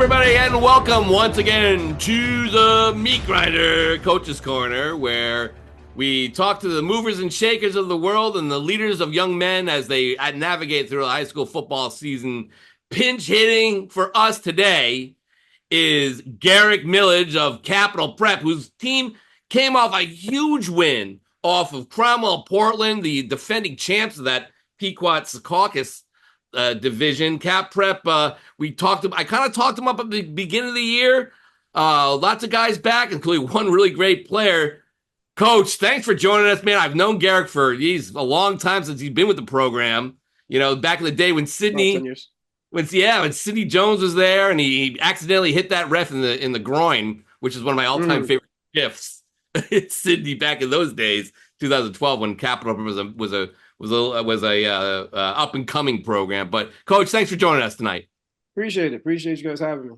everybody, and welcome once again to the Meat Grinder Coach's Corner, where we talk to the movers and shakers of the world and the leaders of young men as they navigate through a high school football season. Pinch hitting for us today is Garrick Milledge of Capital Prep, whose team came off a huge win off of Cromwell Portland, the defending champs of that Pequot-Secaucus division. Cap Prep, I kind of talked them up at the beginning of the year. Lots of guys back, including one really great player. Coach, thanks for joining us, man. I've known Garrick for a long time since he's been with the program. You know, back in the day when About 10 years. when Sidney Jones was there and he accidentally hit that ref in the groin, which is one of my all-time favorite gifts. It's Sidney back in those days, 2012, when Capital was a up and coming program. But Coach, thanks for joining us tonight. Appreciate it. Appreciate you guys having me.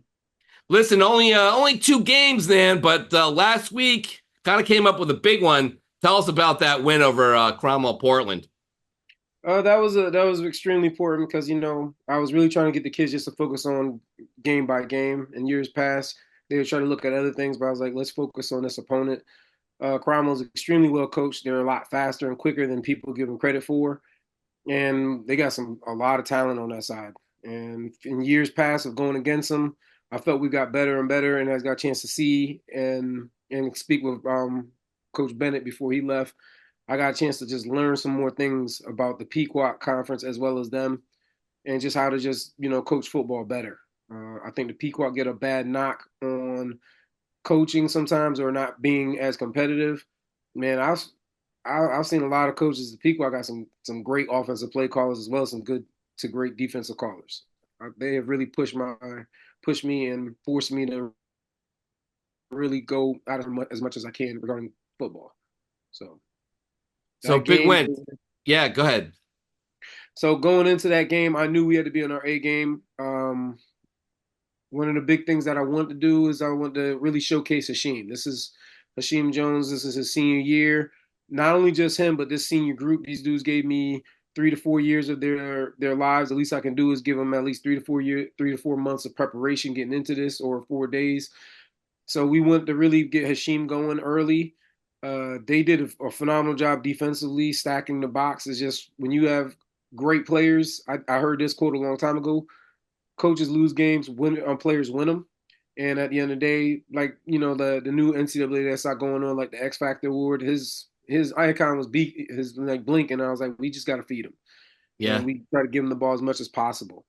Listen, only two games then, but last week kind of came up with a big one. Tell us about that win over Cromwell Portland. That was extremely important because I was really trying to get the kids just to focus on game by game. In years past, they would try to look at other things, but I was like, let's focus on this opponent. Cromwell's extremely well coached. They're a lot faster and quicker than people give them credit for, and they got a lot of talent on that side. And in years past of going against them, I felt we got better and better, and I got a chance to see and speak with Coach Bennett before he left. I got a chance to just learn some more things about the Pequot Conference as well as them, and just how to just coach football better. I think the Pequot get a bad knock on coaching sometimes or not being as competitive. Man, I've seen a lot of coaches. The Pequot got some great offensive play callers as well as some good to great defensive callers. They have really pushed me and forced me to really go out as much as I can regarding football. So Big win. Yeah, go ahead. So going into that game, I knew we had to be on our A game. One of the big things that I wanted to do is I wanted to really showcase Hasheem. This is Hasheem Jones. This is his senior year. Not only just him, but this senior group. These dudes gave me 3 to 4 years of their lives. The least I can do is give them at least 3 to 4 months of preparation getting into this, or 4 days. So we wanted to really get Hasheem going early. They did a phenomenal job defensively, stacking the box. It's just when you have great players, I heard this quote a long time ago, coaches lose games, players win them. And at the end of the day, like, the new NCAA that's not going on, like the X Factor Award, his icon was blink, and I was like, we just got to feed him. Yeah. And we try to give him the ball as much as possible.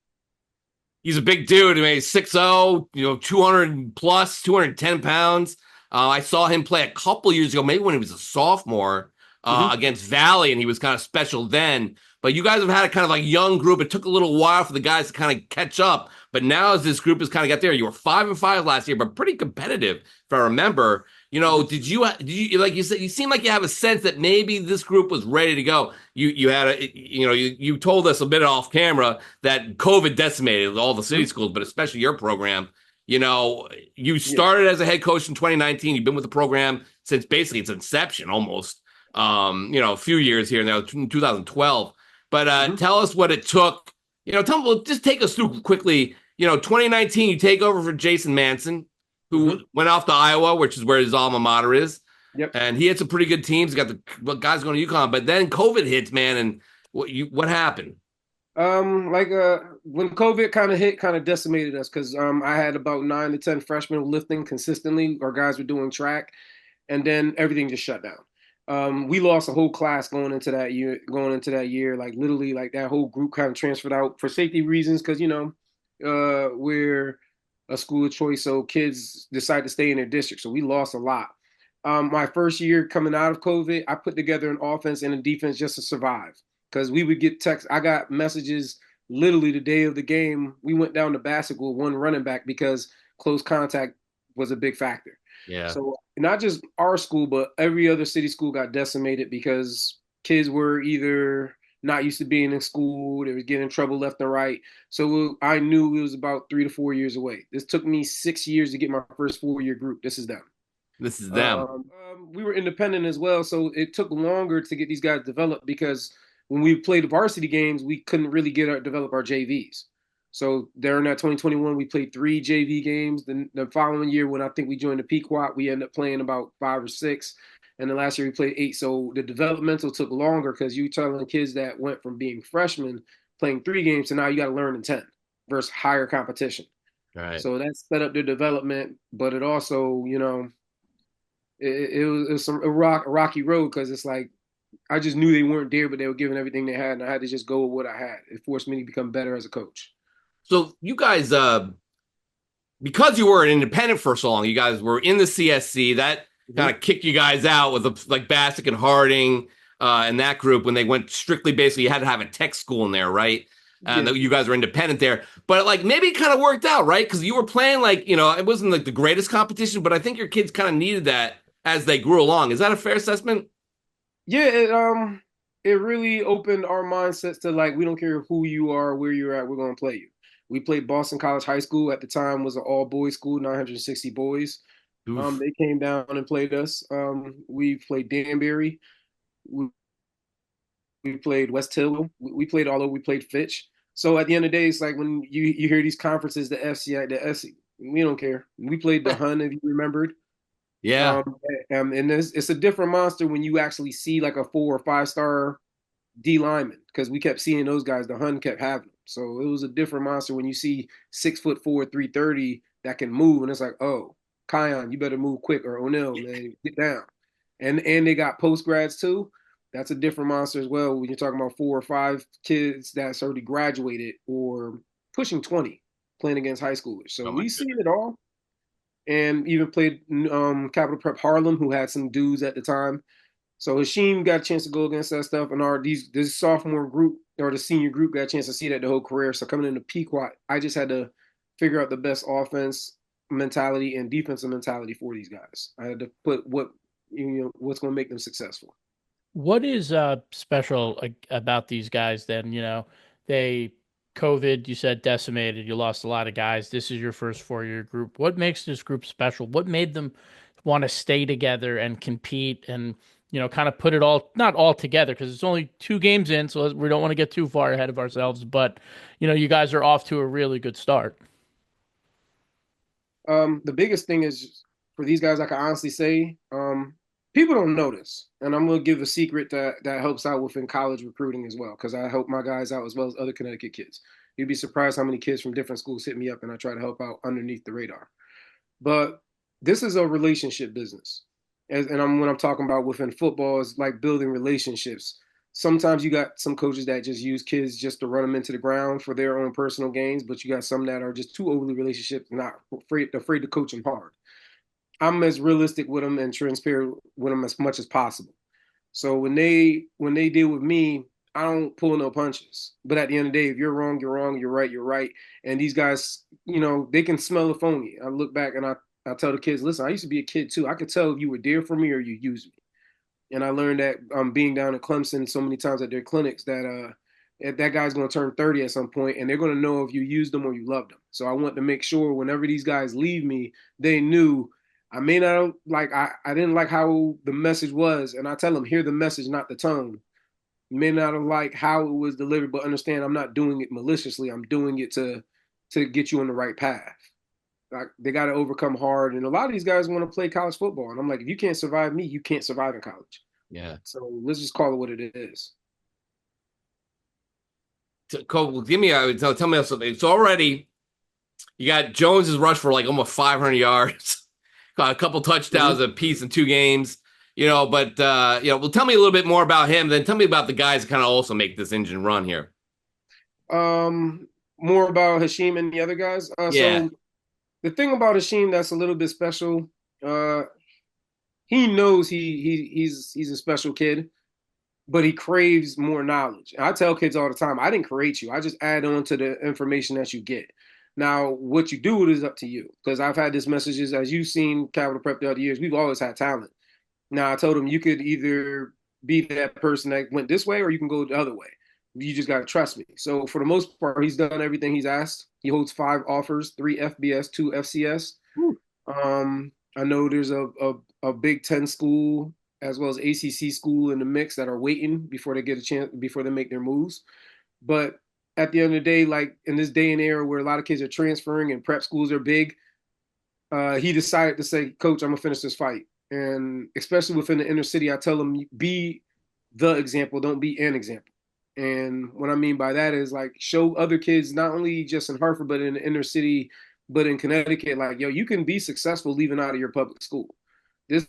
He's a big dude. I mean, he's 6'0", 200 plus, 210 pounds. I saw him play a couple years ago, maybe when he was a sophomore, against Valley, and he was kind of special then. But you guys have had a kind of like young group. It took a little while for the guys to kind of catch up. But now as this group has kind of got there, you were 5-5 last year, but pretty competitive, if I remember. Did you like you said, you seem like you have a sense that maybe this group was ready to go. You told us a bit off camera that COVID decimated all the city schools, but especially your program. You started as a head coach in 2019. You've been with the program since basically its inception almost. A few years here now, 2012. But tell us what it took. Just take us through quickly. 2019, you take over for Jason Manson, who went off to Iowa, which is where his alma mater is. Yep. And he had some pretty good teams. He got the guys going to UConn. But then COVID hits, man. And what happened? When COVID kind of hit, kind of decimated us because I had about 9 to 10 freshmen lifting consistently. Our guys were doing track, and then everything just shut down. We lost a whole class going into that year, like literally, like that whole group kind of transferred out for safety reasons because we're a school of choice, so kids decide to stay in their district. So we lost a lot. My first year coming out of COVID, I put together an offense and a defense just to survive. Because we would get texts. I got messages literally the day of the game. We went down to basketball, one running back, because close contact was a big factor. Yeah. So not just our school, but every other city school got decimated because kids were either not used to being in school, they were getting in trouble left and right. So I knew it was about 3 to 4 years away. This took me 6 years to get my first 4-year group. This is them. We were independent as well, so it took longer to get these guys developed because when we played the varsity games, we couldn't really develop our JVs. So during that 2021, we played 3 JV games. The following year, when I think we joined the Pequot, we ended up playing about 5 or 6. And the last year we played 8. So the developmental took longer because you telling kids that went from being freshmen playing 3 games to now you got to learn in 10 versus higher competition. Right. So that set up their development, but it also, it was a rocky road because it's like I just knew they weren't there, but they were giving everything they had, and I had to just go with what I had. It forced me to become better as a coach. So you guys, because you were an independent for so long, you guys were in the CSC. That Mm-hmm. kind of kicked you guys out with like Bassick and Harding and that group when they went strictly basically you had to have a tech school in there, right? And Yeah. you guys were independent there, but like maybe it kind of worked out, right? Because you were playing like it wasn't like the greatest competition, but I think your kids kind of needed that as they grew along. Is that a fair assessment? Yeah, it really opened our mindsets to like we don't care who you are, where you're at, we're gonna play you. We played Boston College High School at the time was an all boys school, 960 boys. Oof. They came down and played us. We played Danbury. We, we played West Hill. We played all over. We played Fitch. So at the end of the day, it's like when you hear these conferences, the FCI, the SC, we don't care. We played the Hun, if you remembered. Yeah. Um, and it's a different monster when you actually see like a 4 or 5 star D lineman because we kept seeing those guys. The Hun kept having them. So it was a different monster when you see 6'4", 330 that can move, and it's like, oh, Kion, you better move quick, or O'Neill, man, get down. And they got post grads too. That's a different monster as well when you're talking about 4 or 5 kids that's already graduated or pushing 20 playing against high schoolers. So Oh my we goodness. seen it all, and even played Capital Prep Harlem, who had some dudes at the time. So Hashim got a chance to go against that stuff, and this sophomore group or the senior group got a chance to see that the whole career. So coming into Pequot, I just had to figure out the best offense mentality and defensive mentality for these guys. I had to put what's going to make them successful. What is special about these guys then? They COVID, you said decimated, you lost a lot of guys. This is your first 4-year group. What makes this group special? What made them want to stay together and compete and, kind of put it all, not all together because it's only 2 games in, so we don't want to get too far ahead of ourselves, but you guys are off to a really good start. The biggest thing is for these guys, I can honestly say, people don't notice, and I'm gonna give a secret that helps out within college recruiting as well, because I help my guys out as well as other Connecticut kids. You'd be surprised how many kids from different schools hit me up, and I try to help out underneath the radar. But this is a relationship business, when I'm talking about within football, is like building relationships. Sometimes you got some coaches that just use kids just to run them into the ground for their own personal gains, but you got some that are just too overly relationship, not afraid to coach them hard. I'm as realistic with them and transparent with them as much as possible. So when they deal with me, I don't pull no punches. But at the end of the day, if you're wrong, you're wrong. You're right, you're right. And these guys, they can smell the phony. I look back and I tell the kids, listen, I used to be a kid too. I could tell if you were there for me or you used me. And I learned that being down in Clemson so many times at their clinics that guy's going to turn 30 at some point, and they're going to know if you used them or you loved them. So I want to make sure whenever these guys leave me, they knew I may not like I didn't like how the message was, and I tell them hear the message, not the tone. You may not have liked how it was delivered, but understand I'm not doing it maliciously. I'm doing it to get you on the right path. Like they got to overcome hard, and a lot of these guys want to play college football, and I'm like, if you can't survive me, you can't survive in college. Yeah. So let's just call it what it is. Cole, give me tell me something. It's already you got Jones's rush for like almost 500 yards, got a couple touchdowns Mm-hmm. apiece in 2 games. But well, tell me a little bit more about him. Then tell me about the guys that kind of also make this engine run here. More about Hashim and the other guys. Yeah. So the thing about Hashim that's a little bit special, uh, he knows he's a special kid, but he craves more knowledge. I tell kids all the time, I didn't create you. I just add on to the information that you get. Now, what you do is up to you. Because I've had this messages, as you've seen Capital Prep the other years, we've always had talent. Now, I told him you could either be that person that went this way or you can go the other way. You just got to trust me. So for the most part, he's done everything he's asked. He holds 5 offers, 3 FBS, 2 FCS. Whew. I know there's a Big Ten school as well as ACC school in the mix that are waiting before they get a chance before they make their moves. But at the end of the day, like in this day and era where a lot of kids are transferring and prep schools are big, he decided to say, Coach, I'm gonna finish this fight. And especially within the inner city, I tell him, be the example, don't be an example. And what I mean by that is like show other kids, not only just in Hartford, but in the inner city, but in Connecticut, like, yo, you can be successful leaving out of your public school. This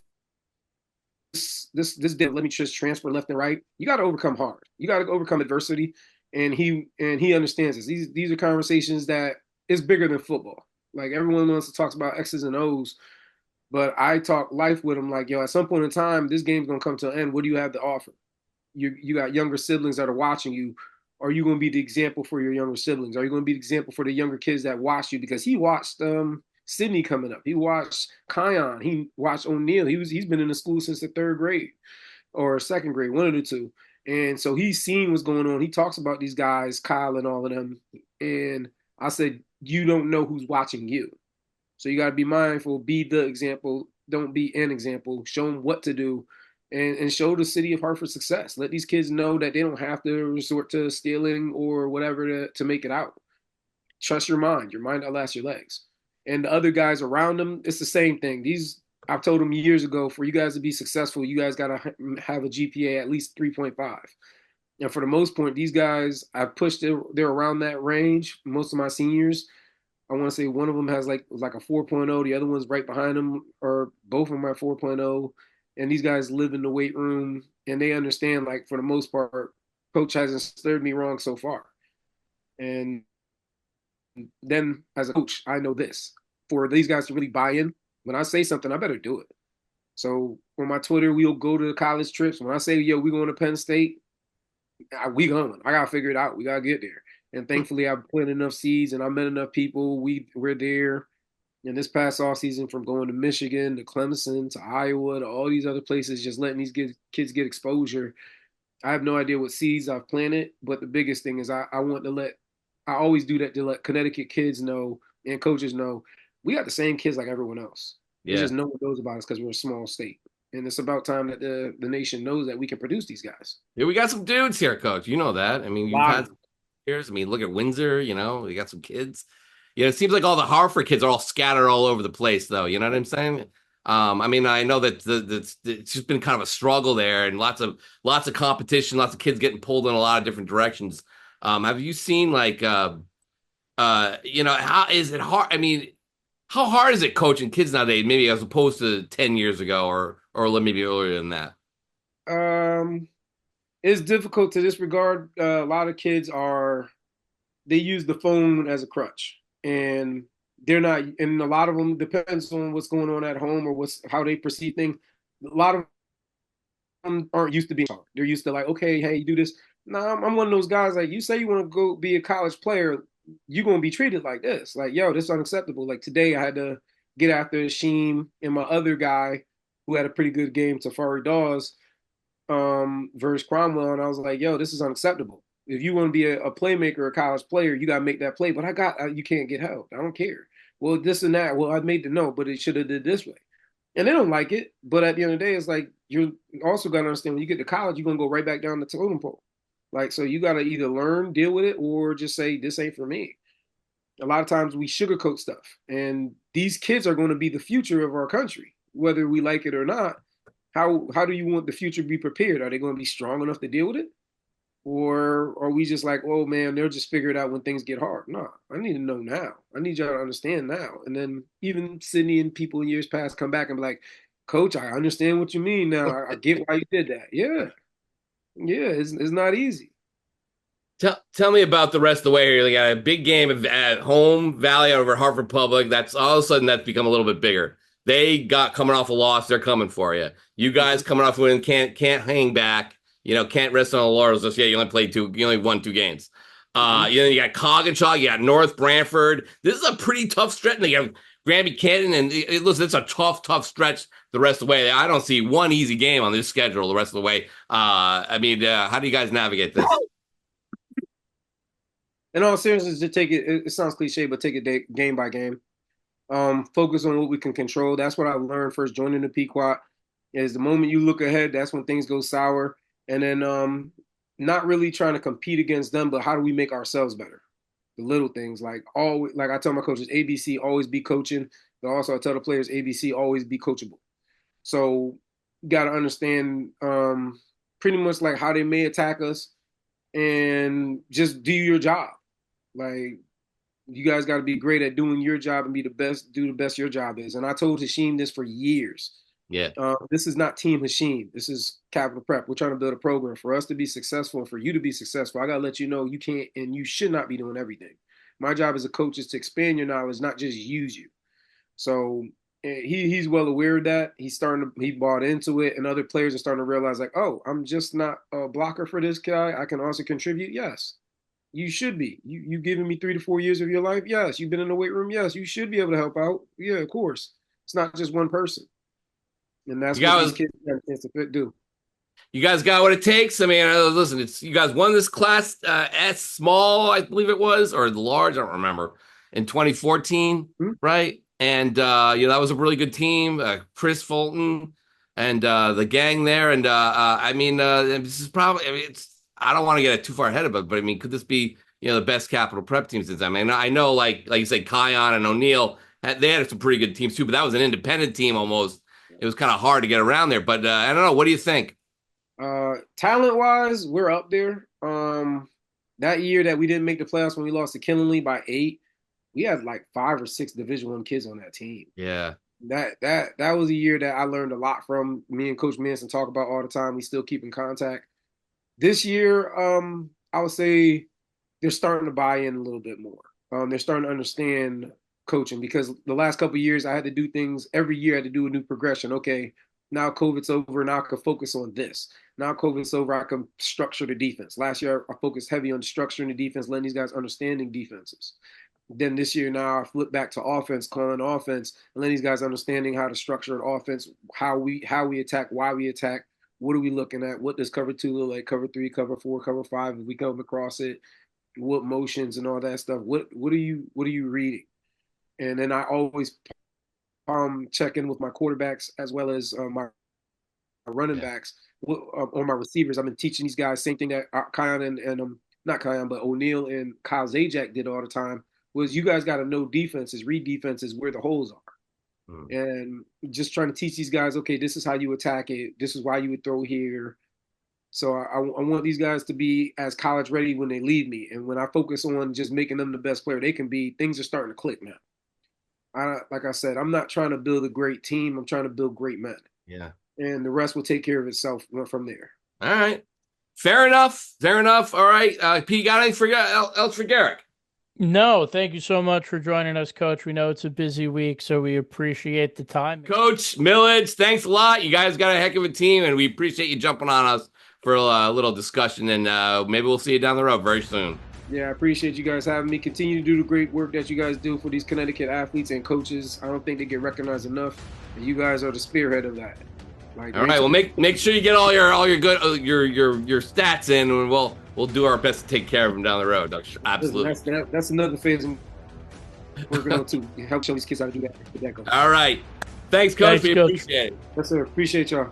this let me just transfer left and right. You got to overcome hard. You got to overcome adversity, and he understands this. These are conversations that is bigger than football. Like everyone wants to talk about X's and O's, but I talk life with him. Like, yo, at some point in time, this game's gonna come to an end. What do you have to offer? You got younger siblings that are watching you. Are you going to be the example for your younger siblings? Are you going to be the example for the younger kids that watch you? Because he watched Sydney coming up. He watched Kion. He watched O'Neal. He's been in the school since the third grade or second grade, one of the two. And so he's seen what's going on. He talks about these guys, Kyle and all of them. And I said, you don't know who's watching you. So you got to be mindful, be the example, don't be an example, show them what to do, and show the city of Hartford success. Let these kids know that they don't have to resort to stealing or whatever to make it out. Trust your mind. Your mind outlasts your legs. And the other guys around them, it's the same thing. I've told them years ago, for you guys to be successful, you guys got to have a GPA at least 3.5. And for the most part, these guys, I've pushed they're around that range. Most of my seniors, I want to say one of them has like a 4.0. The other one's right behind them, or both of them are 4.0. And these guys live in the weight room, and they understand, like, for the most part, coach hasn't steered me wrong so far. And then as a coach, I know this. For these guys to really buy in, when I say something, I better do it. So on my Twitter, we'll go to college trips. When I say, yo, we going to Penn State, we going. I got to figure it out. We got to get there. And thankfully, I've planted enough seeds and I met enough people. We're there. And this past off season, from going to Michigan to Clemson to Iowa to all these other places, just letting these kids get exposure. I have no idea what seeds I've planted, but the biggest thing is I want to I always do that to let Connecticut kids know and coaches know we got the same kids like everyone else. It's Yeah. just no one knows about us because we're a small state. And it's about time that the nation knows that we can produce these guys. Yeah, we got some dudes here, coach. You know that. I mean, A you've lot had of them. years. I mean, look at Windsor, we got some kids. Yeah, it seems like all the Hartford kids are all scattered all over the place, though. You know what I'm saying? I mean, I know that it's just been kind of a struggle there, and lots of competition, lots of kids getting pulled in a lot of different directions. Have you seen like how is it hard? I mean, how hard is it coaching kids nowadays, maybe as opposed to 10 years ago or maybe earlier than that? Um, it's difficult to disregard. A lot of kids they use the phone as a crutch, and they're not. And a lot of them depends on what's going on at home or how they perceive things. A lot of them aren't used to being taught. They're used to like, okay, hey, you do this. No, I'm one of those guys. Like, you say you want to go be a college player, you're gonna be treated like this. Like, yo, this is unacceptable. Like today, I had to get after Sheem and my other guy who had a pretty good game, Tafari Dawes, versus Cromwell, and I was like, yo, this is unacceptable. If you want to be a playmaker, a college player, you got to make that play. But you can't get help. I don't care. Well, this and that. Well, I made the no, but it should have did this way. And they don't like it. But at the end of the day, it's like you also got to understand when you get to college, you're gonna go right back down the totem pole. Like, so you got to either learn, deal with it, or just say this ain't for me. A lot of times we sugarcoat stuff, and these kids are going to be the future of our country, whether we like it or not. How do you want the future to be prepared? Are they going to be strong enough to deal with it? Or are we just like, oh man, they'll just figure it out when things get hard? No, I need to know now. I need y'all to understand now. And then even Sydney and people in years past come back and be like, Coach, I understand what you mean now. I get why you did that. Yeah. Yeah, it's not easy. Tell me about the rest of the way here. They got a big game at home, Valley over Hartford Public. That's all of a sudden that's become a little bit bigger. They got coming off a loss. They're coming for you. You guys coming off a win can't hang back. Can't rest on the laurels. Just you only played two. You only won two games. You got Coggenshaw. You got North Branford. This is a pretty tough stretch. And you have Granby Canton, and listen, it's a tough stretch the rest of the way. I don't see one easy game on this schedule the rest of the way. I mean, how do you guys navigate this? In all seriousness, just take it. It sounds cliche, but take it game by game. Focus on what we can control. That's what I learned first joining the Pequot. Is the moment you look ahead, that's when things go sour. And then not really trying to compete against them, but how do we make ourselves better? The little things, like always, like I tell my coaches, ABC, always be coaching. But also I tell the players, ABC, always be coachable. So you got to understand pretty much like how they may attack us and just do your job. Like you guys got to be great at doing your job and be the best, do the best your job is. And I told Hashim this for years. Yeah. This is not Team Hashim. This is Capital Prep. We're trying to build a program for us to be successful and for you to be successful. I got to let you know you can't and you should not be doing everything. My job as a coach is to expand your knowledge, not just use you. So he's well aware of that. He bought into it, and other players are starting to realize like, oh, I'm just not a blocker for this guy. I can also contribute. Yes, you should be. You giving me 3 to 4 years of your life. Yes, you've been in the weight room. Yes, you should be able to help out. Yeah, of course. It's not just one person. And that's what these kids have a chance to do. You guys got what it takes. I mean, listen, you guys won this class S small, I believe it was, or the large, I don't remember, in 2014, right? And that was a really good team. Chris Fulton and the gang there. And I mean, this is probably. I mean, I don't want to get too far ahead of it, but I mean, could this be the best Capital Prep team since? I mean, I know like you said, Kion and O'Neill, they had some pretty good teams too, but that was an independent team almost. It was kind of hard to get around there. But I don't know. What do you think? Talent wise, we're up there. That year that we didn't make the playoffs when we lost to Killingly by 8, we had like 5 or 6 Division I kids on that team. Yeah. That was a year that I learned a lot from. Me and Coach Manson talk about all the time. We still keep in contact. This year, I would say they're starting to buy in a little bit more. They're starting to understand coaching because the last couple of years I had to do things every year. I had to do a new progression. Okay, now COVID's over. Now I can focus on this. Now COVID's over. I can structure the defense. Last year I focused heavy on structuring the defense, letting these guys understanding defenses. Then this year now I flip back to offense, calling offense, and letting these guys understanding how to structure an offense, how we attack, why we attack, what are we looking at, what does cover 2 look like, cover 3, cover 4, cover 5, if we come across it, what motions and all that stuff. What are you reading? And then I always check in with my quarterbacks as well as my running backs or my receivers. I've been teaching these guys same thing that Kion and not Kion, but O'Neal and Kyle Zajac did all the time. Was you guys got to know defenses, read defenses, where the holes are. And just trying to teach these guys, okay, this is how you attack it. This is why you would throw here. So I want these guys to be as college ready when they leave me. And when I focus on just making them the best player they can be, things are starting to click now. Like I said, I'm not trying to build a great team. I'm trying to build great men. Yeah. And the rest will take care of itself from there. All right. Fair enough. All right. P, got anything else for Garrick? No, thank you so much for joining us, Coach. We know it's a busy week, so we appreciate the time. Coach Milledge, thanks a lot. You guys got a heck of a team, and we appreciate you jumping on us for a little discussion, and maybe we'll see you down the road very soon. Yeah, I appreciate you guys having me. Continue to do the great work that you guys do for these Connecticut athletes and coaches. I don't think they get recognized enough, and you guys are the spearhead of that. All right, well, make sure you get all your good your stats in, and we'll do our best to take care of them down the road. Absolutely. That's another phase we're going to help show these kids how to do that. All right. Thanks, Coach. We appreciate it. Yes, sir. Appreciate y'all.